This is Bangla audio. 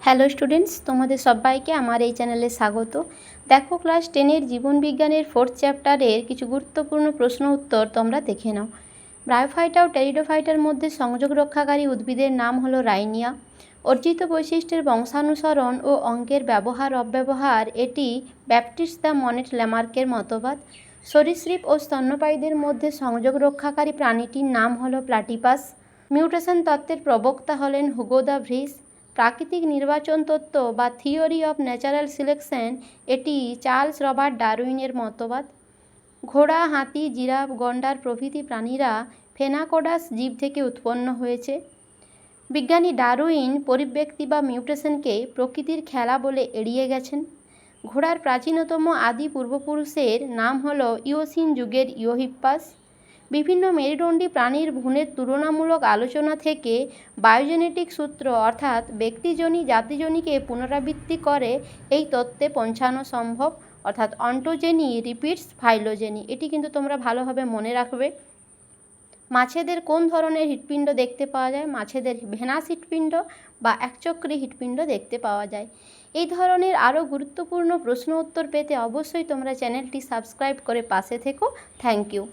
হ্যালো স্টুডেন্টস, তোমাদের সবাইকে আমার এই চ্যানেলে স্বাগত। দেখো, ক্লাস 10-এর জীবনবিজ্ঞানের 4th চ্যাপ্টারের কিছু গুরুত্বপূর্ণ প্রশ্ন উত্তর তোমরা দেখে নাও। ব্রায়োফাইটা ও টেরিডোফাইটার মধ্যে সংযোগ রক্ষাকারী উদ্ভিদের নাম হলো রাইনিয়া। অর্জিত বৈশিষ্ট্যের বংশানুসরণ ও অঙ্কের ব্যবহার অব্যবহার, এটি ব্যাপটিস্ট দ্য মনেট ল্যামার্কের মতবাদ। সরীসৃপ ও স্তন্যপায়ীদের মধ্যে সংযোগ রক্ষাকারী প্রাণীটির নাম হলো প্লাটিপাস। মিউটেশন তত্ত্বের প্রবক্তা হলেন হুগো দ্য ভ্রিস। প্রাকৃতিক নির্বাচন তত্ত্ব বা থিওরি অফ ন্যাচারাল সিলেকশন, এটি চার্লস রবার্ট ডারউইনের মতবাদ। ঘোড়া, হাতি, জিরাফ, গন্ডার প্রভৃতি প্রাণীরা ফেনাকোডাস জীব থেকে উৎপন্ন হয়েছে। বিজ্ঞানী ডারউইন পরিব্যক্তি বা মিউটেশনকে প্রকৃতির খেলা বলে এড়িয়ে গেছেন। ঘোড়ার প্রাচীনতম আদি পূর্বপুরুষের নাম হলো ইওসিন যুগের ইওহিপ্পাস। বিভিন্ন মেরুদণ্ডী প্রাণীর ভ্রূণের তুলনামূলক আলোচনা থেকে বায়োজেনেটিক সূত্র অর্থাৎ ব্যক্তিজনী জাতিজনীকে পুনরাবৃত্তি করে এই তত্ত্বে পৌঁছানো সম্ভব, অর্থাৎ অন্টোজেনি রিপিটস ফাইলোজেনি। এটি কিন্তু তোমরা ভালোভাবে মনে রাখবে। মাছেদের কোন ধরনের হৃৎপিণ্ড দেখতে পাওয়া যায়? মাছেদের ভেনাস হৃৎপিণ্ড বা একচক্রী হৃৎপিণ্ড দেখতে পাওয়া যায়। এই ধরনের আরও গুরুত্বপূর্ণ প্রশ্ন উত্তর পেতে অবশ্যই তোমরা চ্যানেলটি সাবস্ক্রাইব করে পাশে থেকো। Thank you.